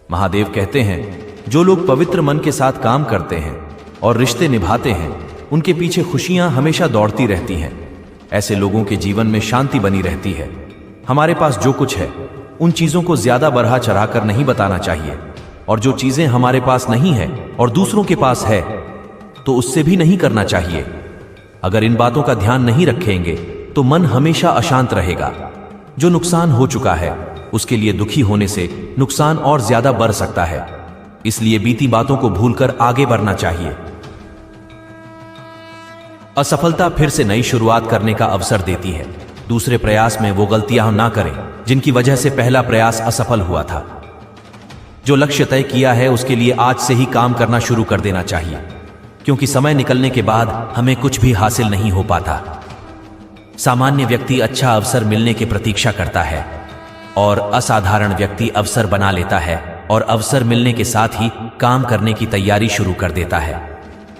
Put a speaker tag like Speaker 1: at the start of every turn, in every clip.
Speaker 1: महादेव कहते हैं, जो लोग पवित्र मन के साथ काम करते हैं और रिश्ते निभाते हैं, उनके पीछे खुशियां हमेशा दौड़ती रहती हैं। ऐसे लोगों के जीवन में शांति बनी रहती है। हमारे पास जो कुछ है, उन चीजों को ज्यादा बढ़ा चढ़ाकर नहीं बताना चाहिए, और जो चीजें हमारे पास नहीं है और दूसरों के पास है, तो उससे भी नहीं करना चाहिए। अगर इन बातों का ध्यान नहीं रखेंगे तो मन हमेशा अशांत रहेगा। जो नुकसान हो चुका है, उसके लिए दुखी होने से नुकसान और ज्यादा बढ़ सकता है। इसलिए बीती बातों को भूलकर आगे बढ़ना चाहिए। असफलता फिर से नई शुरुआत करने का अवसर देती है। दूसरे प्रयास में वो गलतियां ना करें जिनकी वजह से पहला प्रयास असफल हुआ था। जो लक्ष्य तय किया है, उसके लिए आज से ही काम करना शुरू कर देना चाहिए, क्योंकि समय निकलने के बाद हमें कुछ भी हासिल नहीं हो पाता। सामान्य व्यक्ति अच्छा अवसर मिलने की प्रतीक्षा करता है और असाधारण व्यक्ति अवसर बना लेता है और अवसर मिलने के साथ ही काम करने की तैयारी शुरू कर देता है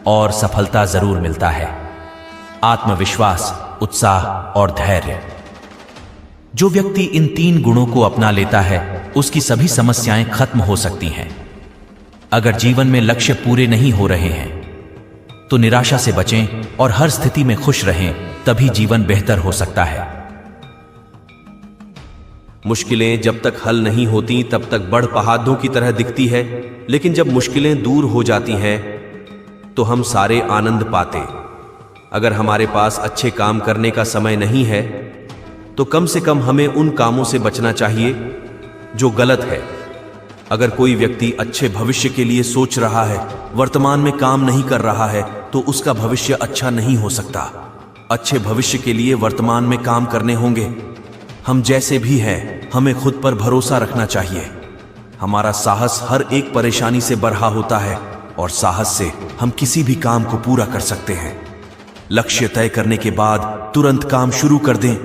Speaker 1: और सफलता जरूर मिलता है। आत्मविश्वास, उत्साह और धैर्य। जो व्यक्ति इन 3 गुणों को अपना लेता है, उसकी सभी समस्याएं खत्म हो सकती हैं। अगर जीवन में लक्ष्य पूरे नहीं हो रहे हैं तो निराशा से बचें और हर स्थिति में खुश रहें, तभी जीवन बेहतर हो सकता है। मुश्किलें जब तक हल नहीं होती तब तक बड़ पहाड़ों की तरह दिखती है, लेकिन जब मुश्किलें दूर हो जाती हैं तो हम सारे आनंद पाते। अगर हमारे पास अच्छे काम करने का समय नहीं है तो कम से कम हमें उन कामों से बचना चाहिए जो गलत है। अगर कोई व्यक्ति अच्छे भविष्य के लिए सोच रहा है, वर्तमान में काम नहीं कर रहा है, तो उसका भविष्य अच्छा नहीं हो सकता। अच्छे भविष्य के लिए वर्तमान में काम करने होंगे। हम जैसे भी हैं, हमें खुद पर भरोसा रखना चाहिए। हमारा साहस हर एक परेशानी से बढ़ा होता है और साहस से हम किसी भी काम को पूरा कर सकते हैं। लक्ष्य तय करने के बाद तुरंत काम शुरू कर दें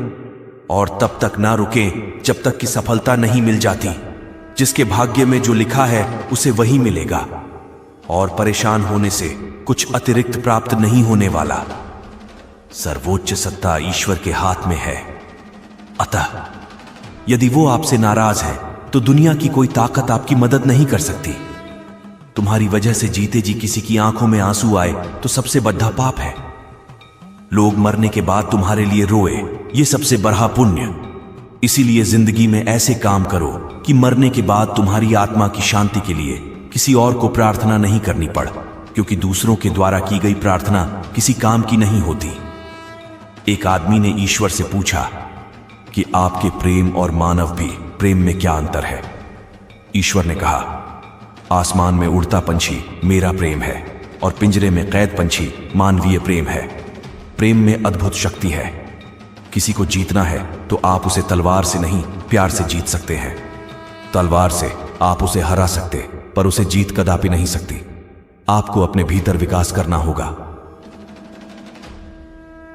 Speaker 1: और तब तक ना रुकें जब तक कि सफलता नहीं मिल जाती। जिसके भाग्य में जो लिखा है उसे वही मिलेगा और परेशान होने से कुछ अतिरिक्त प्राप्त नहीं होने वाला। सर्वोच्च सत्ता ईश्वर के हाथ में है। अतः यदि वो आपसे नाराज है तो दुनिया की कोई ताकत आपकी मदद नहीं कर सकती। तुम्हारी वजह से जीते जी किसी की आंखों में आंसू आए तो सबसे बड़ा पाप है। लोग मरने के बाद तुम्हारे लिए रोए, ये सबसे बड़ा पुण्य। इसीलिए जिंदगी में ऐसे काम करो कि मरने के बाद तुम्हारी आत्मा की शांति के लिए किसी और को प्रार्थना नहीं करनी पड़, क्योंकि दूसरों के द्वारा की गई प्रार्थना किसी काम की नहीं होती। एक आदमी ने ईश्वर से पूछा कि आपके प्रेम और मानव भी प्रेम में क्या अंतर है। ईश्वर ने कहा, आसमान में उड़ता पंछी मेरा प्रेम है और पिंजरे में कैद पंछी मानवीय प्रेम है। प्रेम में अद्भुत शक्ति है। किसी को जीतना है तो आप उसे तलवार से नहीं, प्यार से जीत सकते हैं। तलवार से आप उसे हरा सकते, पर उसे जीत कदापि नहीं सकती। आपको अपने भीतर विकास करना होगा।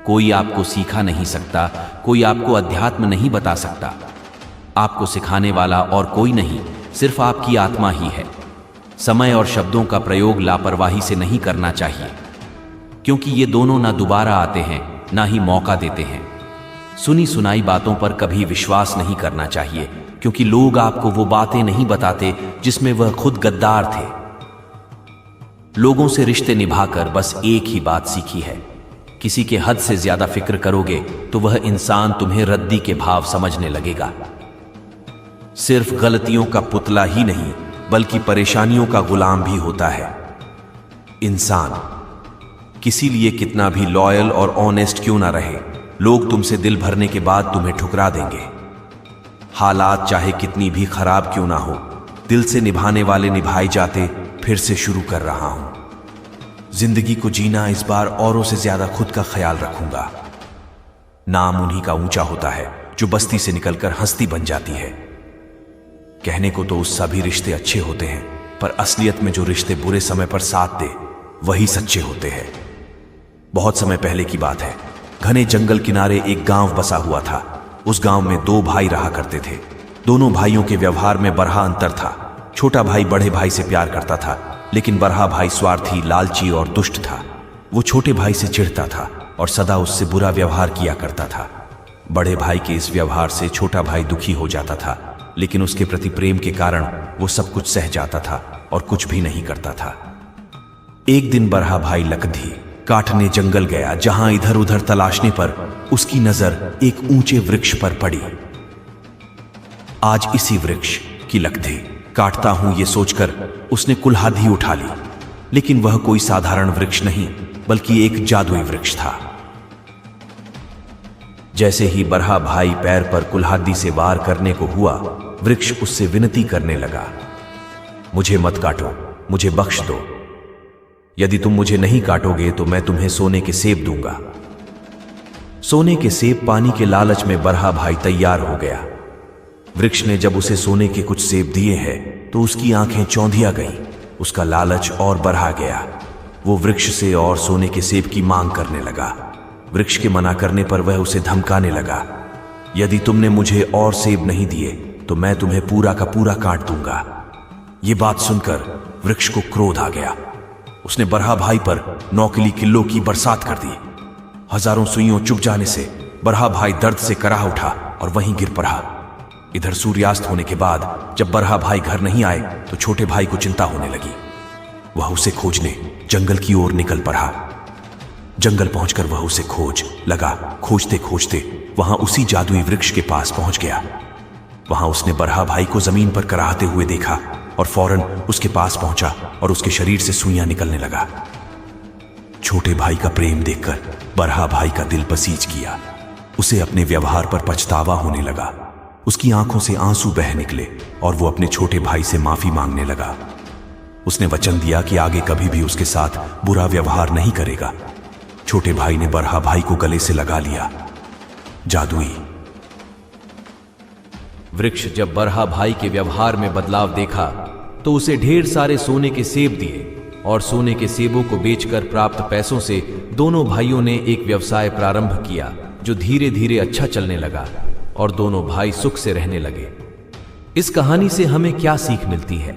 Speaker 1: कोई आपको सिखा नहीं सकता, कोई आपको अध्यात्म नहीं बता सकता। आपको सिखाने वाला और कोई नहीं, सिर्फ आपकी आत्मा ही है। समय और शब्दों का प्रयोग लापरवाही से नहीं करना चाहिए, क्योंकि ये दोनों ना दोबारा आते हैं ना ही मौका देते हैं। सुनी सुनाई बातों पर कभी विश्वास नहीं करना चाहिए, क्योंकि लोग आपको वो बातें नहीं बताते जिसमें वह खुद गद्दार थे। लोगों से रिश्ते निभाकर बस एक ही बात सीखी है, किसी के हद से ज्यादा फिक्र करोगे तो वह इंसान तुम्हें रद्दी के भाव समझने लगेगा। सिर्फ गलतियों का पुतला ही नहीं, बल्कि परेशानियों का गुलाम भी होता है। इंसान किसी लिए कितना भी लॉयल और ऑनेस्ट क्यों ना रहे, लोग तुमसे दिल भरने के बाद तुम्हें ठुकरा देंगे। हालात चाहे कितनी भी खराब क्यों ना हो, दिल से निभाने वाले निभाए जाते। फिर से शुरू कर रहा हूं जिंदगी को जीना। इस बार औरों से ज्यादा खुद का ख्याल रखूंगा। नाम उन्हीं का ऊंचा होता है जो बस्ती से निकलकर हस्ती बन जाती है। कहने को तो उस सभी रिश्ते अच्छे होते हैं, पर असलियत में जो रिश्ते बुरे समय पर साथ दे वही सच्चे होते हैं। बहुत समय पहले की बात है। घने जंगल किनारे एक गांव बसा हुआ था। उस गांव में 2 भाई रहा करते थे। दोनों भाइयों के व्यवहार में बड़ा अंतर था। छोटा भाई बड़े भाई से प्यार करता था, लेकिन बड़ा भाई स्वार्थी, लालची और दुष्ट था। वो छोटे भाई से चिढ़ता था और सदा उससे बुरा व्यवहार किया करता था। बड़े भाई के इस व्यवहार से छोटा भाई दुखी हो जाता था, लेकिन उसके प्रति प्रेम के कारण वो सब कुछ सह जाता था और कुछ भी नहीं करता था। एक दिन बरहा भाई लकधी काटने जंगल गया, जहां इधर उधर तलाशने पर उसकी नजर एक ऊंचे वृक्ष पर पड़ी। आज इसी वृक्ष की लकधी काटता हूं, ये सोचकर उसने कुल्हाड़ी उठा ली, लेकिन वह कोई साधारण वृक्ष नहीं बल्कि एक जादुई वृक्ष था। जैसे ही बरहा भाई पैर पर कुल्हाड़ी से वार करने को हुआ, वृक्ष उससे विनती करने लगा, मुझे मत काटो, मुझे बख्श दो। यदि तुम मुझे नहीं काटोगे तो मैं तुम्हें सोने के सेब दूंगा। सोने के सेब पानी के लालच में बरहा भाई तैयार हो गया। वृक्ष ने जब उसे सोने के कुछ सेब दिए हैं तो उसकी आंखें चौंधिया गईं, उसका लालच और बढ़ा गया। वो वृक्ष से और सोने के सेब की मांग करने लगा। वृक्ष के मना करने पर वह उसे धमकाने लगा, यदि तुमने मुझे और सेब नहीं दिए तो मैं तुम्हें पूरा का पूरा काट दूंगा। ये बात सुनकर वृक्ष को क्रोध आ गया। उसने बरहा भाई पर नौकीली किल्लों की बरसात कर दी। हजारों सुइयों चुभ जाने से बरहा भाई दर्द से कराह उठा और वहीं गिर पड़ा। इधर सूर्यास्त होने के बाद जब बरहा भाई घर नहीं आए तो छोटे भाई को चिंता होने लगी। वह उसे खोजने जंगल की ओर निकल पड़ा। जंगल पहुंचकर वह उसे खोज लगा। खोजते खोजते वहां उसी जादुई वृक्ष के पास पहुंच गया। वहां उसने बरहा भाई को जमीन पर कराहते हुए देखा और फौरन उसके पास पहुंचा और उसके शरीर से सुइयां निकलने लगा। छोटे भाई का प्रेम देखकर बरहा भाई का दिल पसीज किया। उसे अपने व्यवहार पर पछतावा होने लगा। उसकी आंखों से आंसू बह निकले और वो अपने छोटे भाई से माफी मांगने लगा। उसने वचन दिया कि आगे कभी भी उसके साथ बुरा व्यवहार नहीं करेगा। छोटे भाई ने बरहा भाई को गले से लगा लिया। जादुई वृक्ष जब बरहा भाई के व्यवहार में बदलाव देखा तो उसे ढेर सारे सोने के सेब दिए और सोने के सेबों को बेचकर प्राप्त पैसों से दोनों भाइयों ने एक व्यवसाय प्रारंभ किया, जो धीरे धीरे अच्छा चलने लगा और दोनों भाई सुख से रहने लगे। इस कहानी से हमें क्या सीख मिलती है?